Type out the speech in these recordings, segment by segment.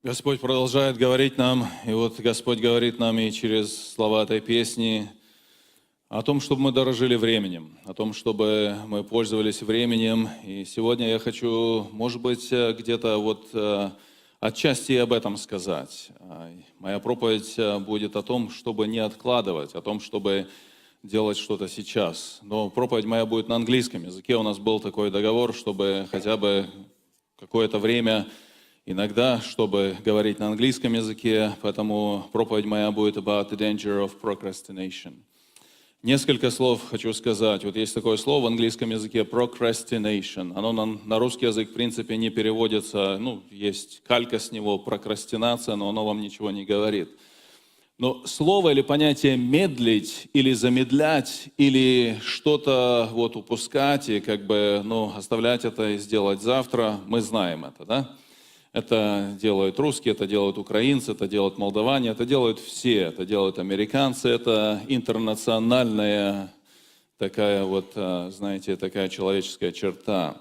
Господь продолжает говорить нам, и вот Господь говорит нам и через слова этой песни о том, чтобы мы дорожили временем, о том, чтобы мы пользовались временем. И сегодня я хочу, может быть, где-то вот отчасти об этом сказать. Моя проповедь будет о том, чтобы не откладывать, о том, чтобы делать что-то сейчас. Но проповедь моя будет на английском языке. У нас был такой договор, чтобы хотя бы какое-то время иногда, чтобы говорить на английском языке, поэтому проповедь моя будет about the danger of procrastination. Несколько слов хочу сказать. Вот есть такое слово в английском языке procrastination. Оно на русский язык, в принципе, не переводится, есть калька с него, прокрастинация, но оно вам ничего не говорит. Но слово или понятие медлить или замедлять, или что-то вот упускать и оставлять это и сделать завтра, мы знаем это, да? Это делают русские, это делают украинцы, это делают молдаване, это делают все, это делают американцы, это интернациональная такая такая человеческая черта.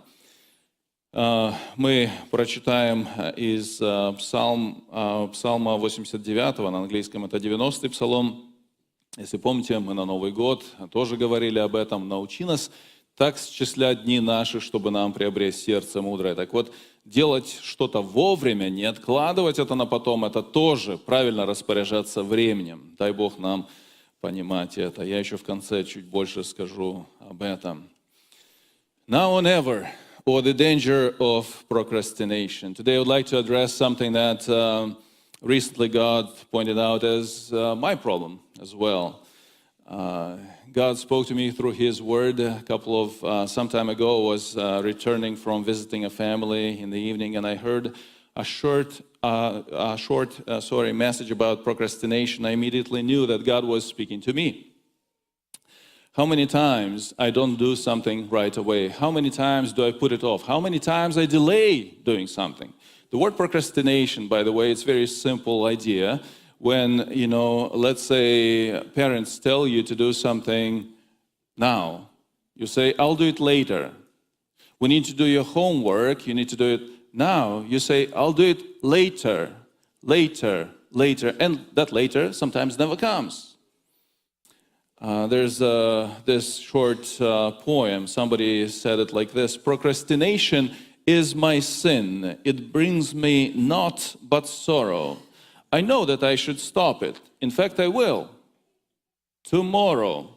Мы прочитаем из Псалма 89, на английском это 90-й псалом. Если помните, мы на Новый год тоже говорили об этом. «Научи нас так счислять дни наши, чтобы нам приобрести сердце мудрое». Так вот, делать что-то вовремя, не откладывать это на потом, это тоже правильно распоряжаться временем. Дай Бог нам понимать это. Я еще в конце чуть больше скажу об этом. Now or never, or the danger of procrastination. Today I would like to address something that recently God pointed out as my problem as well. God spoke to me through His Word some time ago. I was returning from visiting a family in the evening, and I heard a short message about procrastination. I immediately knew that God was speaking to me. How many times I don't do something right away? How many times do I put it off? How many times I delay doing something? The word procrastination, by the way, it's a very simple idea. When, let's say parents tell you to do something now, you say, I'll do it later. When you need to do your homework, you need to do it now. You say, I'll do it later, later, later. And that later sometimes never comes. There's this short poem. Somebody said it like this: procrastination is my sin. It brings me naught but sorrow. I know that I should stop it. In fact, I will. Tomorrow.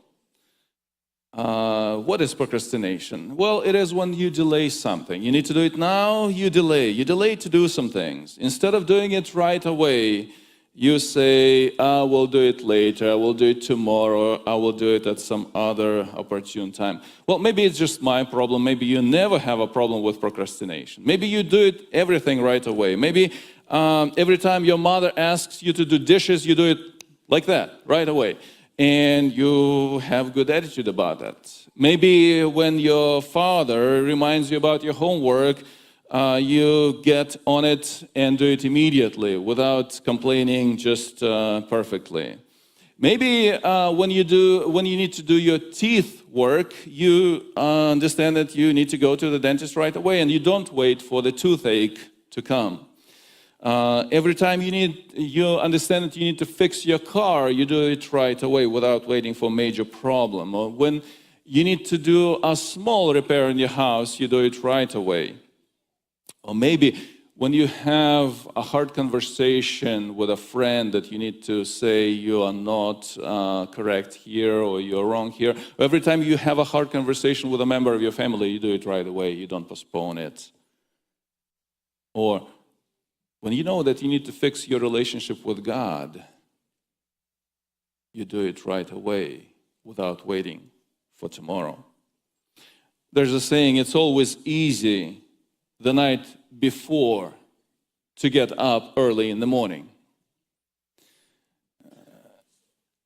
What is procrastination? Well, it is when you delay something. You need to do it now, you delay. You delay to do some things. Instead of doing it right away, you say, I will do it later, I will do it tomorrow, I will do it at some other opportune time. Well, maybe it's just my problem. Maybe you never have a problem with procrastination. Maybe you do it everything right away. Maybe every time your mother asks you to do dishes, you do it like that, right away. And you have good attitude about that. Maybe when your father reminds you about your homework, you get on it and do it immediately without complaining, just perfectly. Maybe when you need to do your teeth work, you understand that you need to go to the dentist right away and you don't wait for the toothache to come. Every time you understand that you need to fix your car, you do it right away without waiting for a major problem. Or when you need to do a small repair in your house, you do it right away. Or maybe when you have a hard conversation with a friend that you need to say you are not correct here or you're wrong here. Every time you have a hard conversation with a member of your family, you do it right away. You don't postpone it. Or when you know that you need to fix your relationship with God, you do it right away without waiting for tomorrow. There's a saying, it's always easy the night before to get up early in the morning.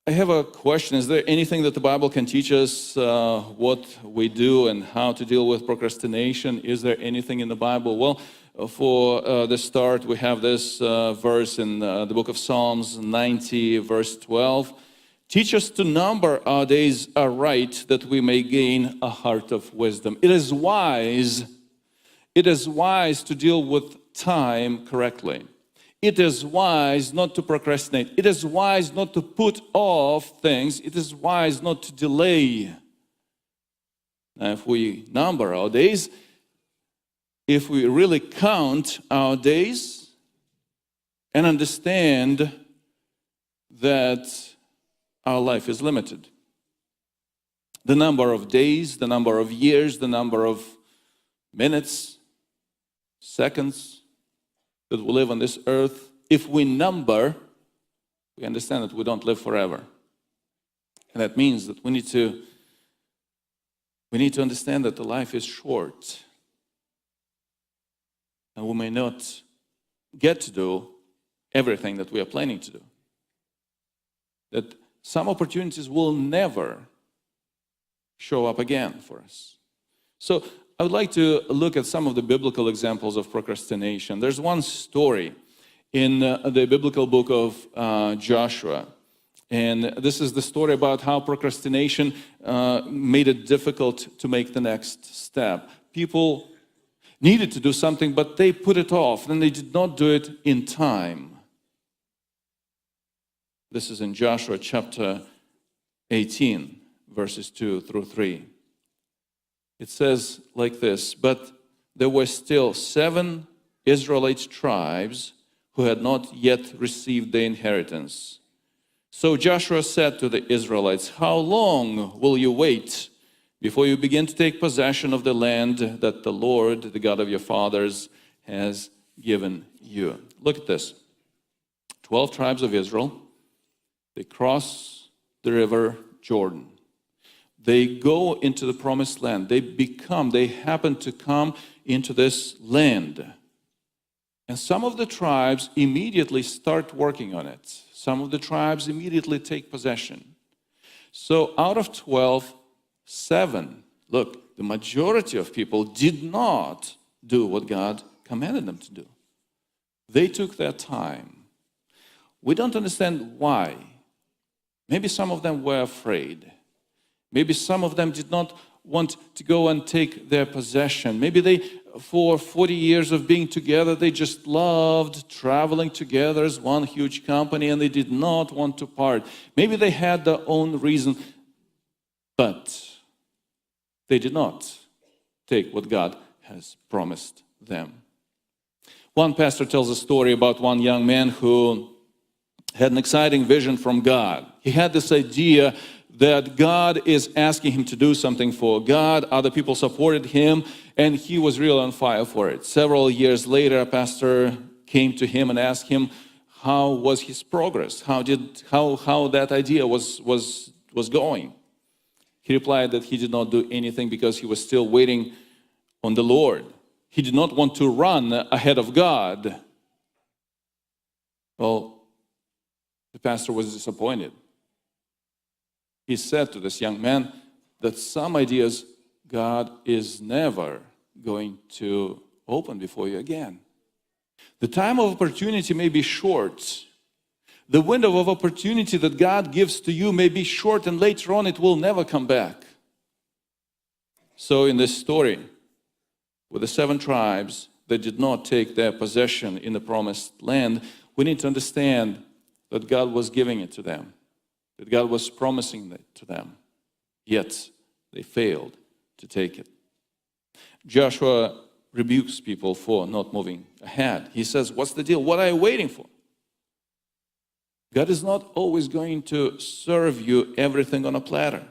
I have a question. Is there anything that the Bible can teach us what we do and how to deal with procrastination? Is there anything in the Bible? Well, for the start, we have this verse in the book of Psalms 90, verse 12. Teach us to number our days aright, that we may gain a heart of wisdom. It is wise to deal with time correctly. It is wise not to procrastinate. It is wise not to put off things. It is wise not to delay. Now, if we number our days, if we really count our days and understand that our life is limited, the number of days, the number of years, the number of minutes, seconds that we live on this earth, if we number, we understand that we don't live forever. And that means that we need to understand that the life is short. And we may not get to do everything that we are planning to do. That some opportunities will never show up again for us. So I would like to look at some of the biblical examples of procrastination. There's one story in the biblical book of Joshua. And this is the story about how procrastination made it difficult to make the next step. People needed to do something, but they put it off, and they did not do it in time. This is in Joshua chapter 18, verses 2 through 3. It says like this, "But there were still 7 Israelite tribes who had not yet received their inheritance. So Joshua said to the Israelites, 'How long will you wait before you begin to take possession of the land that the Lord, the God of your fathers, has given you?'" Look at this. 12 tribes of Israel, they cross the river Jordan. They go into the promised land. They happen to come into this land. And some of the tribes immediately start working on it. Some of the tribes immediately take possession. So out of 12, 7, look, the majority of people did not do what God commanded them to do. They took their time. We don't understand why. Maybe some of them were afraid. Maybe some of them did not want to go and take their possession. Maybe they, for 40 years of being together, they just loved traveling together as one huge company, and they did not want to part. Maybe they had their own reason, but they did not take what God has promised them. One pastor tells a story about one young man who had an exciting vision from God. He had this idea that God is asking him to do something for God. Other people supported him, and he was really on fire for it. Several years later, a pastor came to him and asked him how was his progress, how that idea was going. He replied that he did not do anything because he was still waiting on the Lord. He did not want to run ahead of God. Well, the pastor was disappointed. He said to this young man that some ideas God is never going to open before you again. The time of opportunity may be short. The window of opportunity that God gives to you may be short, and later on it will never come back. So in this story, with the 7 tribes that did not take their possession in the promised land, we need to understand that God was giving it to them, that God was promising it to them, yet they failed to take it. Joshua rebukes people for not moving ahead. He says, "What's the deal? What are you waiting for?" God is not always going to serve you everything on a platter.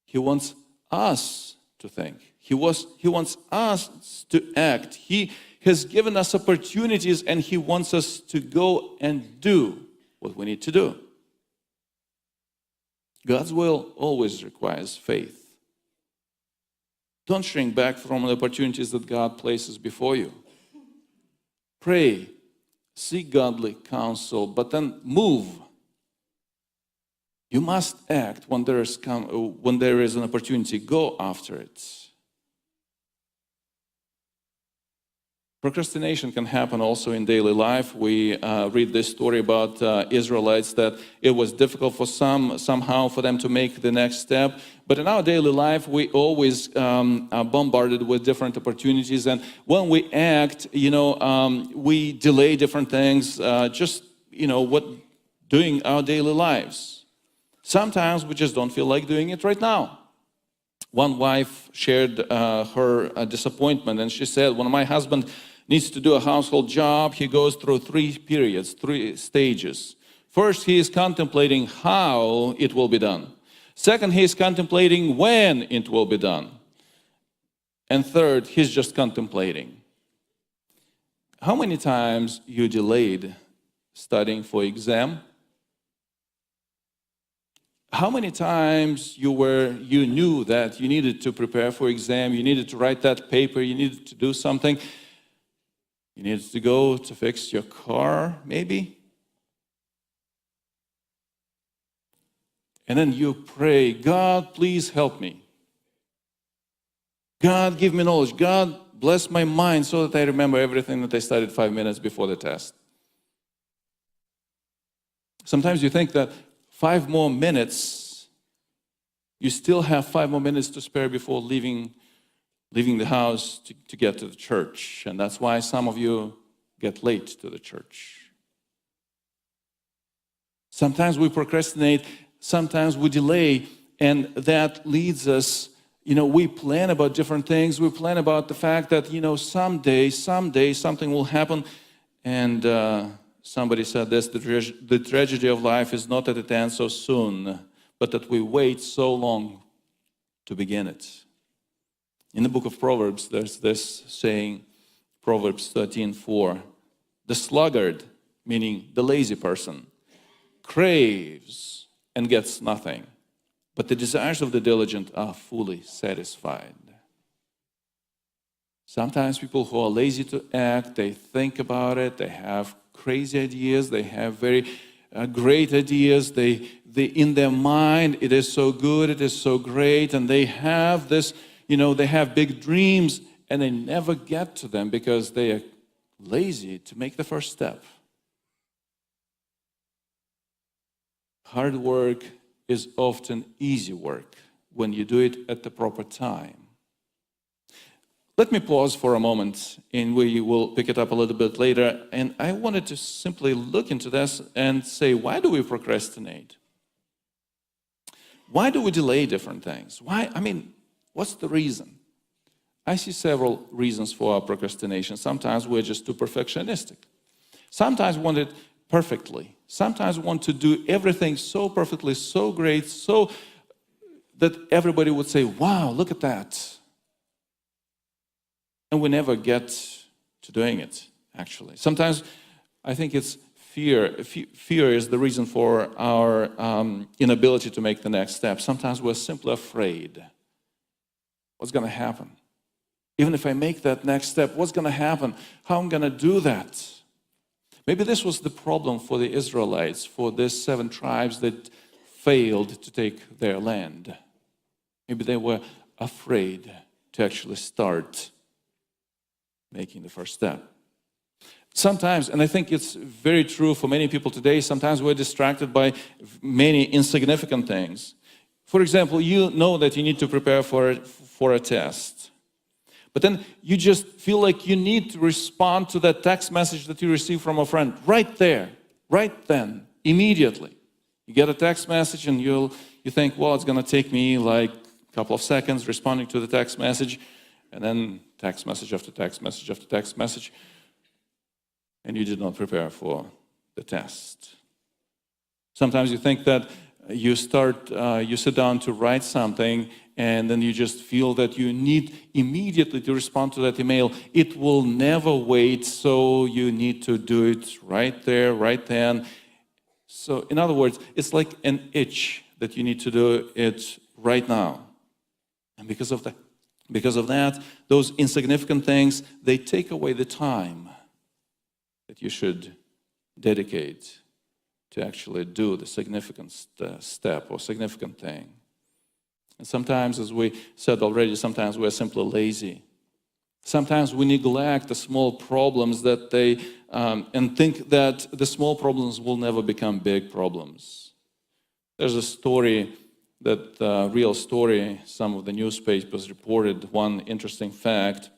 He wants us to think. He wants us to act. He has given us opportunities, and He wants us to go and do what we need to do. God's will always requires faith. Don't shrink back from the opportunities that God places before you. Pray, seek godly counsel, but then move. You must act when there is an opportunity. Go after it. Procrastination can happen also in daily life. We read this story about Israelites that it was difficult for somehow for them to make the next step. But in our daily life, we always are bombarded with different opportunities. And when we act, we delay different things, doing our daily lives. Sometimes we just don't feel like doing it right now. One wife shared her disappointment, and she said, when my husband needs to do a household job, he goes through 3 periods, 3 stages. First, he is contemplating how it will be done. Second, he is contemplating when it will be done. And third, he's just contemplating. How many times you delayed studying for exam? How many times you knew that you needed to prepare for exam, you needed to write that paper, you needed to do something, you needed to go to fix your car, maybe? And then you pray, God, please help me. God, give me knowledge. God, bless my mind so that I remember everything that I studied 5 minutes before the test. Sometimes you think that 5 more minutes, you still have 5 more minutes to spare before leaving the house to get to the church. And that's why some of you get late to the church. Sometimes we procrastinate, sometimes we delay, and that leads us, we plan about different things. We plan about the fact that, someday something will happen. And somebody said this, the tragedy of life is not that it ends so soon, but that we wait so long to begin it. In the book of Proverbs, there's this saying, Proverbs 13:4, the sluggard, meaning the lazy person, craves and gets nothing, but the desires of the diligent are fully satisfied. Sometimes people who are lazy to act, they think about it, they have crazy ideas, they have very great ideas, they in their mind, it is so good, it is so great, and they have this, they have big dreams, and they never get to them because they are lazy to make the first step. Hard work is often easy work when you do it at the proper time. Let me pause for a moment, and we will pick it up a little bit later. And I wanted to simply look into this and say, why do we procrastinate? Why do we delay different things? What's the reason? I see several reasons for our procrastination. Sometimes we're just too perfectionistic. Sometimes we want it perfectly. Sometimes we want to do everything so perfectly, so great, so that everybody would say, wow, look at that. And we never get to doing it, actually. Sometimes I think it's fear. Fear is the reason for our inability to make the next step. Sometimes we're simply afraid. What's going to happen? Even if I make that next step, what's going to happen? How am I going to do that? Maybe this was the problem for the Israelites, for these 7 tribes that failed to take their land. Maybe they were afraid to actually start making the first step. Sometimes, and I think it's very true for many people today, sometimes we're distracted by many insignificant things. For example, you know that you need to prepare for a test. But then you just feel like you need to respond to that text message that you received from a friend right there, right then, immediately. You get a text message and you think, well, it's going to take me like a couple of seconds responding to the text message, and then text message after text message after text message, and you did not prepare for the test. Sometimes you think that you sit down to write something, and then you just feel that you need immediately to respond to that email. It will never wait, so you need to do it right there, right then. So in other words, it's like an itch that you need to do it right now. And because of that, those insignificant things, they take away the time that you should dedicate to actually do the significant step or significant thing. And sometimes, as we said already, sometimes we're simply lazy. Sometimes we neglect the small problems and think that the small problems will never become big problems. There's a story real story, some of the newspapers reported one interesting fact.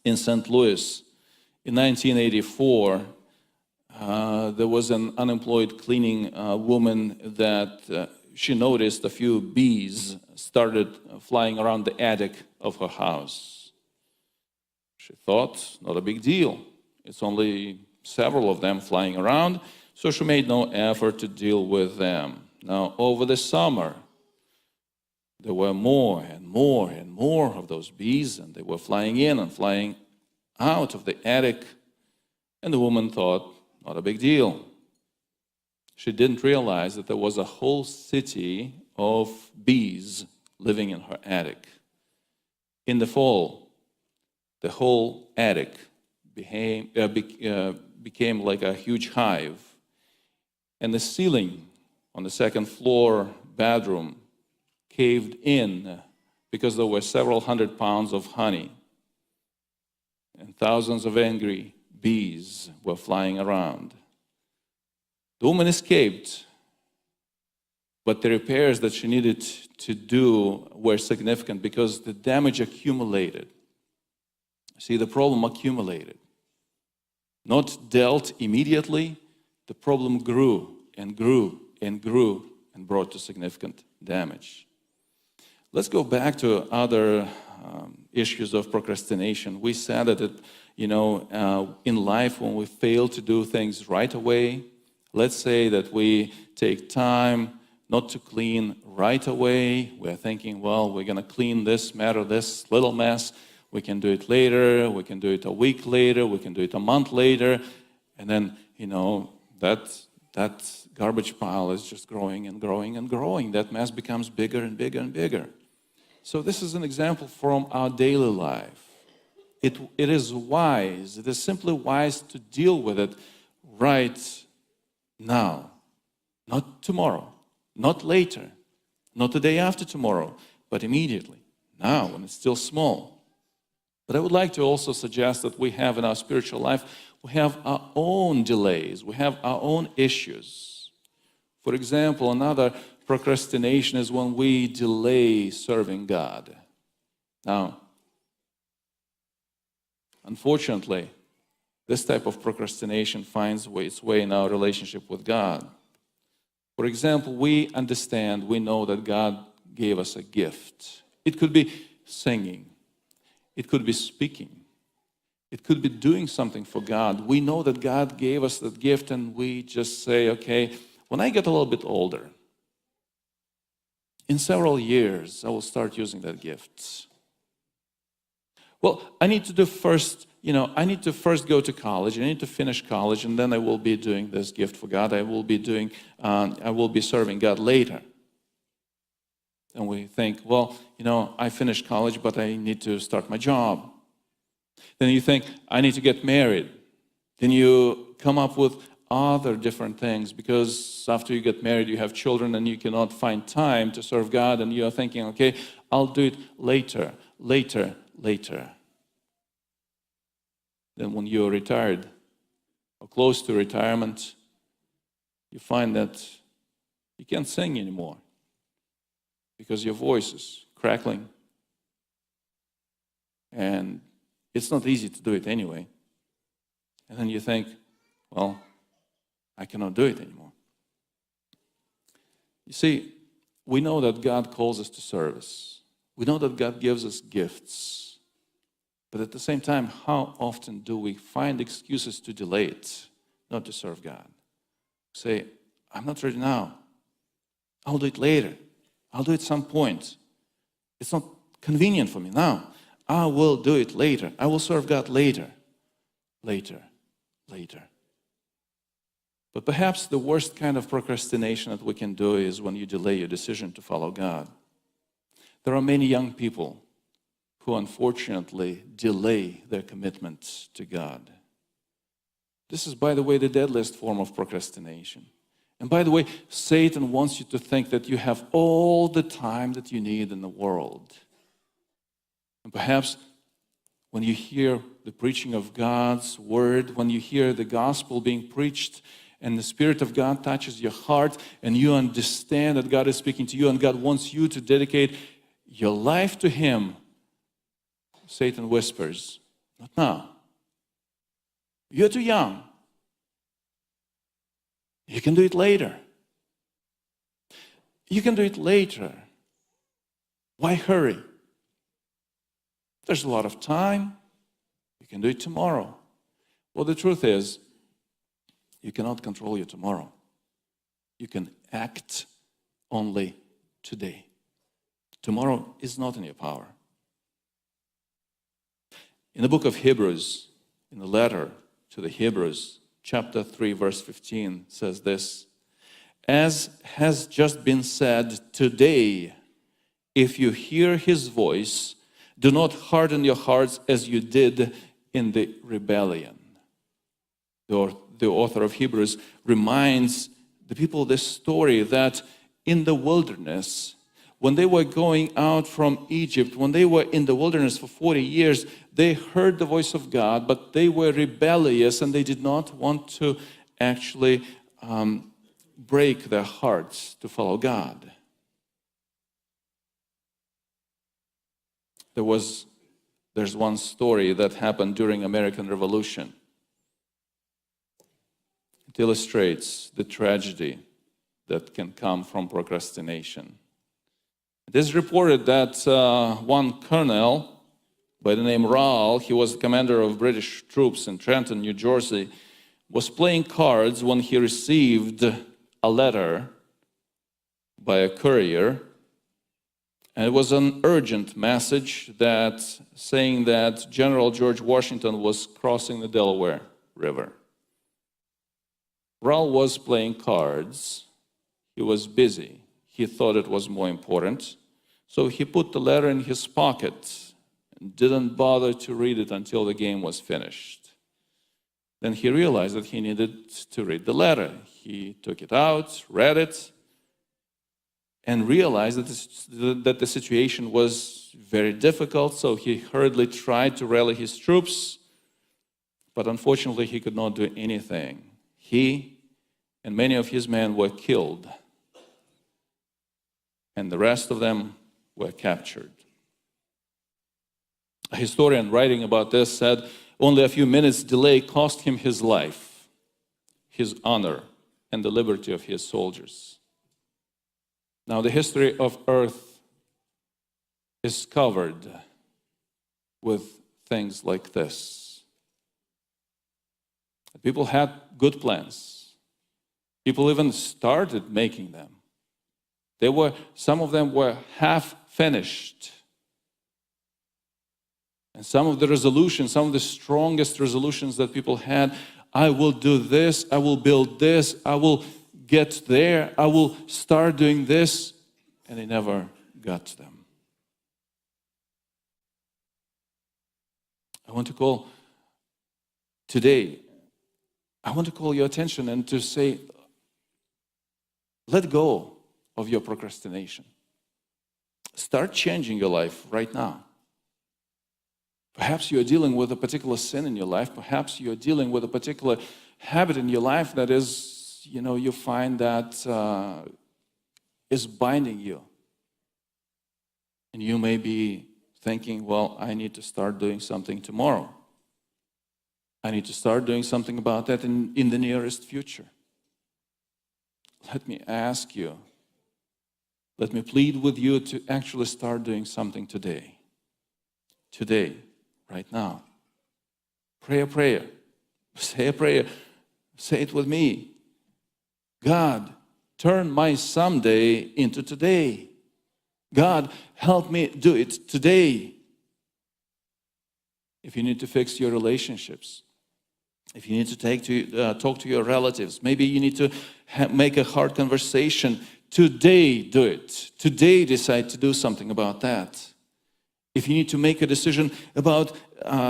In St. Louis, in 1984, there was an unemployed cleaning woman that she noticed a few bees started flying around the attic of her house. She thought, not a big deal. It's only several of them flying around, so she made no effort to deal with them. Now, over the summer, there were more and more and more of those bees, and they were flying in and flying out of the attic, and the woman thought, not a big deal. She didn't realize that there was a whole city of bees living in her attic. In the fall, the whole attic became like a huge hive, and the ceiling on the second floor bedroom caved in because there were several hundred pounds of honey, and thousands of angry bees were flying around. The woman escaped, but the repairs that she needed to do were significant because the damage accumulated. See, the problem accumulated. Not dealt immediately, the problem grew and grew and grew and brought to significant damage. Let's go back to other issues of procrastination. We said that, in life when we fail to do things right away, let's say that we take time not to clean right away. We're thinking, well, we're going to clean this matter, this little mess. We can do it later. We can do it a week later. We can do it a month later. And then, that garbage pile is just growing and growing and growing. That mess becomes bigger and bigger and bigger. So this is an example from our daily life. It is wise. It is simply wise to deal with it right now. Not tomorrow, not later, not the day after tomorrow, but immediately, now when it's still small. But I would like to also suggest that we have in our spiritual life, we have our own delays, we have our own issues. For example, another procrastination is when we delay serving God. Now, unfortunately, this type of procrastination finds its way in our relationship with God. For example, we understand, we know that God gave us a gift. It could be singing. It could be speaking. It could be doing something for God. We know that God gave us that gift, and we just say, okay, when I get a little bit older, in several years, I will start using that gift. Well, I need to first go to college. I need to finish college, and then I will be doing this gift for God. I will be serving God later. And we think, well, I finished college, but I need to start my job. Then you think, I need to get married. Then you come up with other different things, because after you get married, you have children, and you cannot find time to serve God, and you are thinking, okay, I'll do it later. Then when you're retired or close to retirement, you find that you can't sing anymore because your voice is crackling. And it's not easy to do it anyway. And then you think, well, I cannot do it anymore. You see, we know that God calls us to service. We know that God gives us gifts. But at the same time, how often do we find excuses to delay it, not to serve God? Say, I'm not ready now. I'll do it later. I'll do it some point. It's not convenient for me now. I will do it later. I will serve God later. Later. But perhaps the worst kind of procrastination that we can do is when you delay your decision to follow God. There are many young people who unfortunately delay their commitment to God. This is, by the way, the deadliest form of procrastination. And by the way, Satan wants you to think that you have all the time that you need in the world. And perhaps when you hear the preaching of God's word, when you hear the gospel being preached, and the Spirit of God touches your heart, and you understand that God is speaking to you, and God wants you to dedicate your life to Him, Satan whispers, "Not now. You're too young. You can do it later. You can do it later. Why hurry? There's a lot of time. You can do it tomorrow." Well, the truth is, you cannot control your tomorrow. You can act only today. Tomorrow is not in your power. In the book of Hebrews, in the letter to the Hebrews, chapter 3, verse 15 says this, "As has just been said, today, if you hear His voice, do not harden your hearts as you did in the rebellion." The author of Hebrews reminds the people this story that in the wilderness, when they were going out from Egypt, when they were in the wilderness for 40 years, they heard the voice of God, but they were rebellious and they did not want to actually break their hearts to follow God. There's one story that happened during American Revolution. It illustrates the tragedy that can come from procrastination. It is reported that one colonel by the name Rahl, he was the commander of British troops in Trenton, New Jersey, was playing cards when he received a letter by a courier. And it was an urgent message saying that General George Washington was crossing the Delaware River. Rahl was playing cards. He was busy. He thought it was more important. So he put the letter in his pocket and didn't bother to read it until the game was finished. Then he realized that he needed to read the letter. He took it out, read it, and realized that the situation was very difficult, so he hurriedly tried to rally his troops, but unfortunately he could not do anything. He and many of his men were killed, and the rest of them were captured. A historian writing about this said, only a few minutes' delay cost him his life, his honor, and the liberty of his soldiers. Now, the history of Earth is covered with things like this. People had good plans. People even started making them. Some of them were half finished. And some of the strongest resolutions that people had, I will do this, I will build this, I will get there, I will start doing this, and they never got to them. I want to call your attention and to say, let go of your procrastination. Start changing your life right now. Perhaps you're dealing with a particular sin in your life. Perhaps you're dealing with a particular habit in your life that is, you find that is binding you. And you may be thinking, well, I need to start doing something tomorrow. I need to start doing something about that in the nearest future. Let me ask you, let me plead with you to actually start doing something today. Today, right now. Pray a prayer. Say a prayer. Say it with me. God, turn my someday into today. God, help me do it today. If you need to fix your relationships, if you need to talk to your relatives, maybe you need to make a hard conversation, today do it. Today decide to do something about that. If you need to make a decision about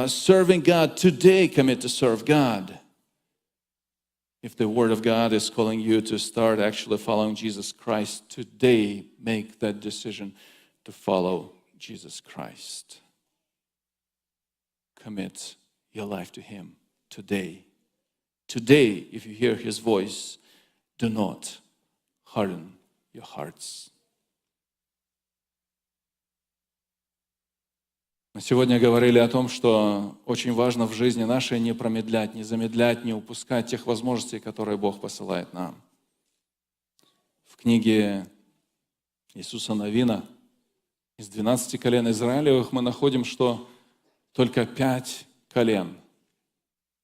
serving God, today commit to serve God. If the Word of God is calling you to start actually following Jesus Christ, today make that decision to follow Jesus Christ. commit your life to Him today. Today, if you hear His voice, do not harden your hearts. Мы сегодня говорили о том, что очень важно в жизни нашей не промедлять, не замедлять, не упускать тех возможностей, которые Бог посылает нам. В книге Иисуса Навина из 12 колен Израилевых мы находим, что только 5 колен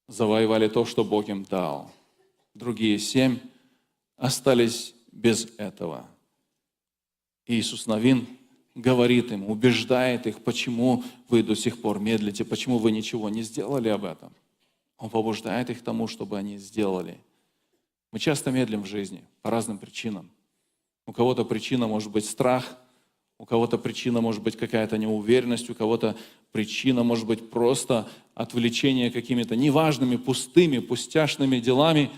завоевали то, что Бог им дал. Другие 7 остались без этого. И Иисус Навин говорит им, убеждает их, почему вы до сих пор медлите, почему вы ничего не сделали об этом. Он побуждает их к тому, чтобы они сделали. Мы часто медлим в жизни по разным причинам. У кого-то причина может быть страх, у кого-то причина может быть какая-то неуверенность, у кого-то причина может быть просто отвлечение какими-то неважными, пустыми, пустяшными делами.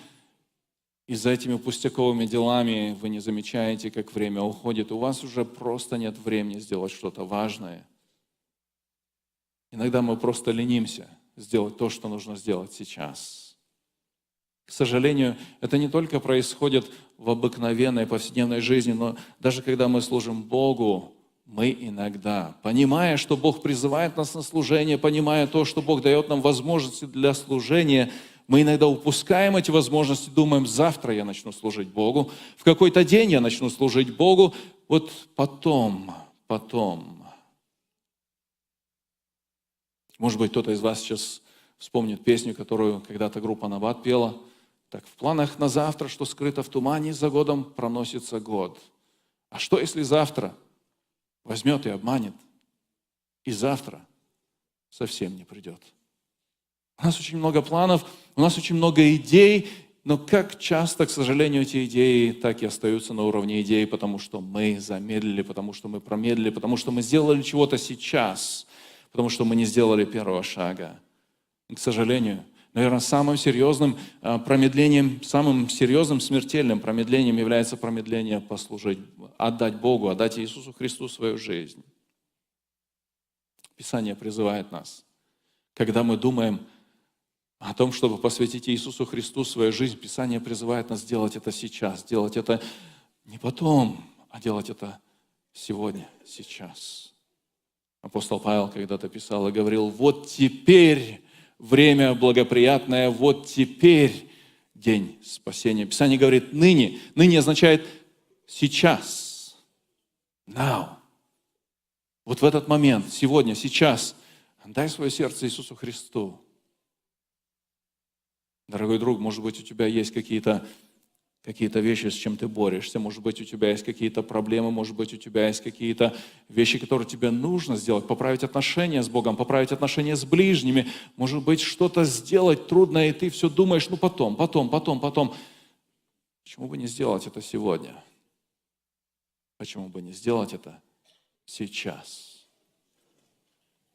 И за этими пустяковыми делами вы не замечаете, как время уходит. У вас уже просто нет времени сделать что-то важное. Иногда мы просто ленимся сделать то, что нужно сделать сейчас. К сожалению, это не только происходит в обыкновенной повседневной жизни, но даже когда мы служим Богу, мы иногда, понимая, что Бог призывает нас на служение, понимая то, что Бог дает нам возможности для служения, мы иногда упускаем эти возможности, думаем, завтра я начну служить Богу, в какой-то день я начну служить Богу, вот потом. Может быть, кто-то из вас сейчас вспомнит песню, которую когда-то группа «Набат» пела. Так в планах на завтра, что скрыто в тумане, за годом проносится год. А что, если завтра возьмет и обманет, и завтра совсем не придет? У нас очень много планов, у нас очень много идей, но как часто, к сожалению, эти идеи так и остаются на уровне идей, потому что мы замедлили, потому что мы промедлили, потому что мы сделали чего-то сейчас, потому что мы не сделали первого шага. И, к сожалению, наверное, самым серьезным промедлением, самым серьезным смертельным промедлением является промедление послужить, отдать Богу, отдать Иисусу Христу свою жизнь. Писание призывает нас, когда мы думаем о том, чтобы посвятить Иисусу Христу свою жизнь, Писание призывает нас делать это сейчас, делать это не потом, а делать это сегодня, сейчас. Апостол Павел когда-то писал и говорил, вот теперь время благоприятное, вот теперь день спасения. Писание говорит ныне. Ныне означает сейчас. Now. Вот в этот момент, сегодня, сейчас. Дай свое сердце Иисусу Христу. Дорогой друг, может быть, у тебя есть какие-то вещи, с чем ты борешься, может быть, у тебя есть какие-то проблемы, может быть, у тебя есть какие-то вещи, которые тебе нужно сделать, поправить отношения с Богом, поправить отношения с ближними, может быть, что-то сделать трудное, и ты все думаешь, потом. Почему бы не сделать это сегодня? Почему бы не сделать это сейчас?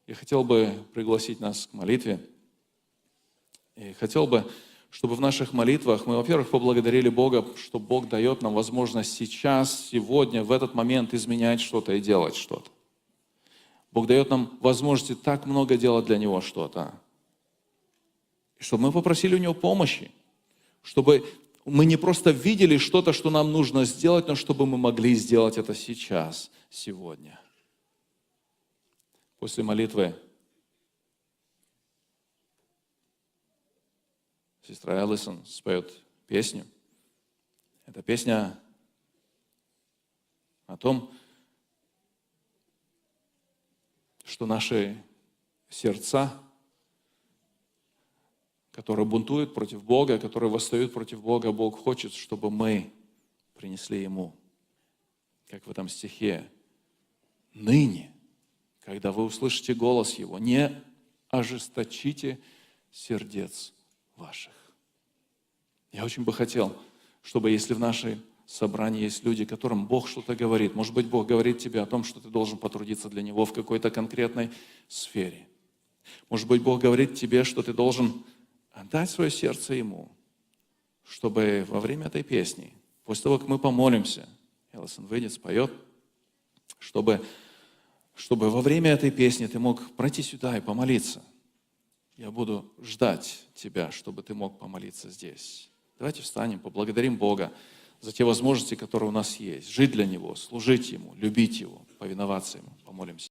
Я хотел бы пригласить нас к молитве. И хотел бы, чтобы в наших молитвах мы, во-первых, поблагодарили Бога, что Бог дает нам возможность сейчас, сегодня, в этот момент изменять что-то и делать что-то. Бог дает нам возможности так много делать для Него что-то. И чтобы мы попросили у Него помощи, чтобы мы не просто видели что-то, что нам нужно сделать, но чтобы мы могли сделать это сейчас, сегодня. После молитвы сестра Эллисон споет песню. Это песня о том, что наши сердца, которые бунтуют против Бога, которые восстают против Бога, Бог хочет, чтобы мы принесли Ему. Как в этом стихе. Ныне, когда вы услышите голос Его, не ожесточите сердец ваших. Я очень бы хотел, чтобы если в нашей собрании есть люди, которым Бог что-то говорит, может быть, Бог говорит тебе о том, что ты должен потрудиться для Него в какой-то конкретной сфере. Может быть, Бог говорит тебе, что ты должен отдать свое сердце Ему, чтобы во время этой песни, после того, как мы помолимся, Эллисон выйдет, споет, чтобы во время этой песни ты мог пройти сюда и помолиться. я буду ждать тебя, чтобы ты мог помолиться здесь. Давайте встанем, поблагодарим Бога за те возможности, которые у нас есть. Жить для Него, служить Ему, любить Его, повиноваться Ему. Помолимся.